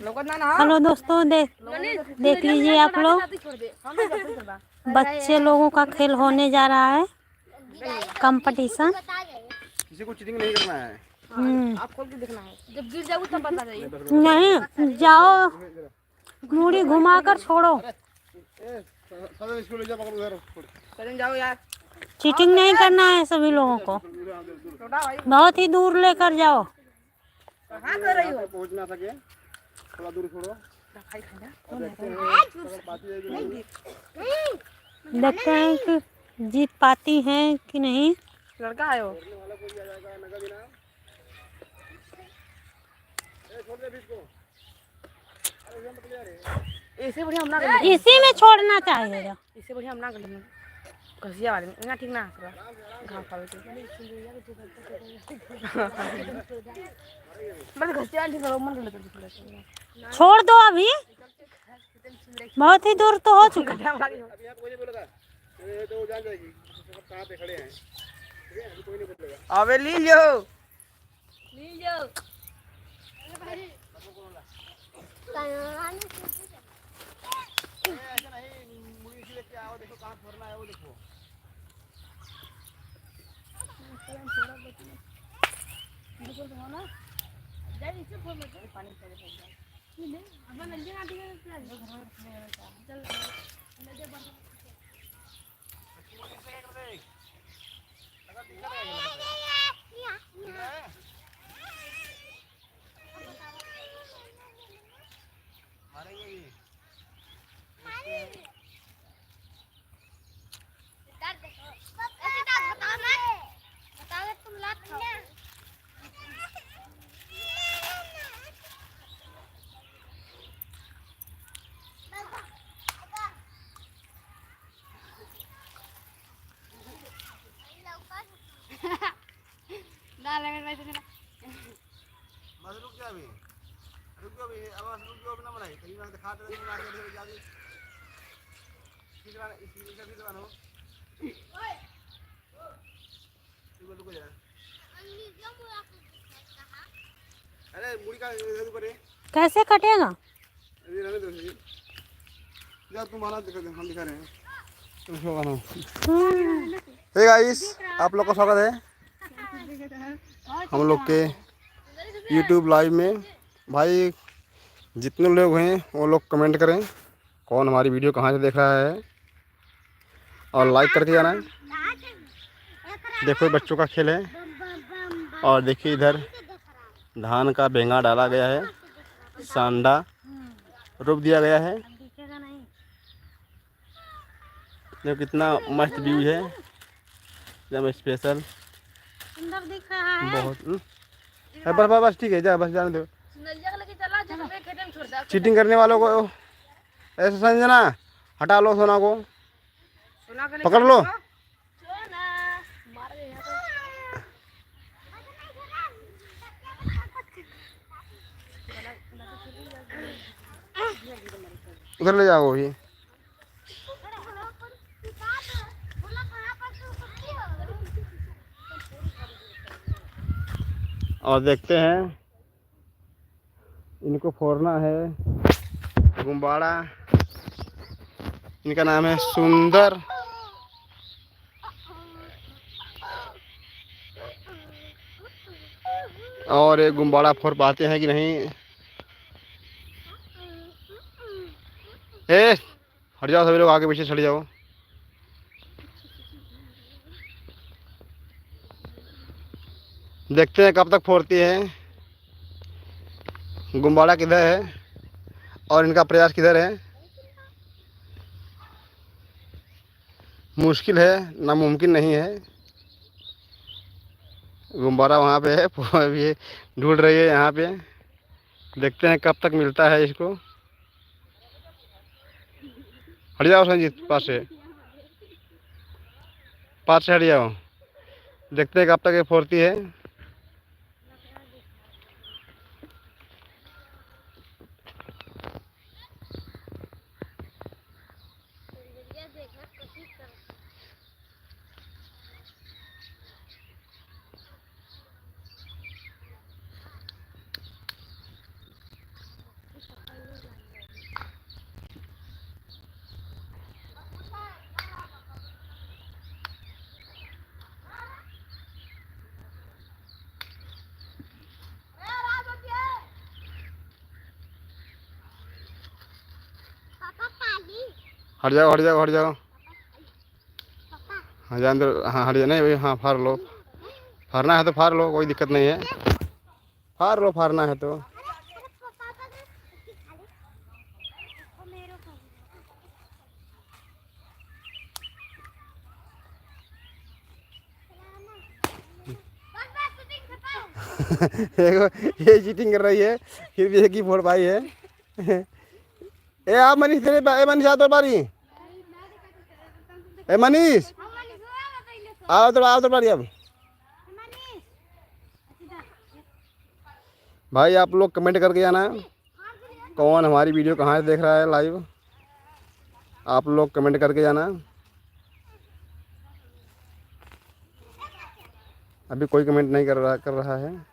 Hello दोस्तों, देख लीजिए आप लोग, बच्चे लोगों का खेल होने जा रहा है, कंपटीशन। किसी को चीटिंग नहीं करना है। आपको भी देखना है, जब गिर जाओ तब बता जाइए। नहीं जाओ, मूड़ी घुमा कर छोड़ो। जाओ यार, चीटिंग नहीं करना है सभी लोगों को, बहुत ही दूर लेकर जाओ। कहाँ कर रही हो? पहुँच ना सके, थोड़ा दूर छोड़ो। देखते हैं कि जीत पाती हैं कि नहीं। लड़का है वो। इसे बढ़िया हम ना कर लेंगे। इसी में छोड़ना चाहिए। इससे बढ़िया हम ना कर लेंगे। घसिया वाले में ना, ठीक ना पूरा घाव खावे के। बस घसिया ठीक है, मन कर लेते। छोड़ दो, अभी बहुत ही दूर तो हो चुका है। अभी आप कोई नहीं बोलेगा, ये तो जान जाएगी कहाँ पे खड़े हैं। ठीक है, अभी कोई नहीं बोलेगा। अबे ली लो। ऐसा नहीं, मुड़ी से लेके आओ, देखो कहाँ छोड़ना है वो देखो। रुक जा अभी, रुक जाओ अभी, अब रुक जाओ ना बनाई, कहीं ना दिखा दे ना आगे देखो जाके ठीक है, इसी का भी बनाओ। ओए रुको जरा, अरे मुड़ी का इधर करे कैसे कटेगा? अभी रहने दो जी, जा तुम आना, दिखा दे, हम दिखा रहे हैं, तुम शो बनाओ। हे गाइस, आप लोग का स्वागत है हम लोग के YouTube लाइव में। भाई जितने लोग हैं वो लोग कमेंट करें कौन हमारी वीडियो कहाँ से देख रहा है, और लाइक करके जाना है। देखो बच्चों का खेल है, और देखिए इधर धान का बेंगा डाला गया है, सांडा रोप दिया गया है। देखो कितना मस्त व्यू है, एकदम स्पेशल, सुंदर दिख रहा है बहुत। बस बस बस ठीक है, जा बस जाने दो। चीटिंग करने वालों को ऐसे संजना हटा लो, सोना को पकड़ लो। उधर ले जाओ ही। और देखते हैं, इनको फोड़ना है गुब्बारा। इनका नाम है सुंदर। और ये गुब्बारा फोड़ पाते हैं कि नहीं। ए हट जाओ, सभी लोग आगे पीछे चढ़ जाओ। देखते हैं कब तक फोड़ती है, गुब्बारा किधर है और इनका प्रयास किधर है। मुश्किल है, नामुमकिन नहीं है। गुब्बारा वहाँ पे है, अभी ढूंढ रही है यहाँ पे। देखते हैं कब तक मिलता है इसको। हट जाओ संजीत, पास से हट जाओ। देखते हैं कब तक ये फोड़ती है। हट जाओ हट जाओ हट जाओ। हाँ जा अंदर, हाँ हट जाओ, नहीं भाई, हाँ फाड़ लो, फाड़ना है तो फाड़ लो, कोई दिक्कत नहीं है, फाड़ लो फाड़ना है तो। देखो ये चीटिंग कर रही है, फिर भी एक ही फोड़ पाई है। ए आप मनीष तेरे ए मनीष आ तो बारी, ए मनीष आओ तो बारी अब। भाई आप लोग कमेंट करके आना कौन हमारी वीडियो कहाँ से देख रहा है लाइव, आप लोग कमेंट करके जाना। अभी कोई कमेंट नहीं कर रहा है।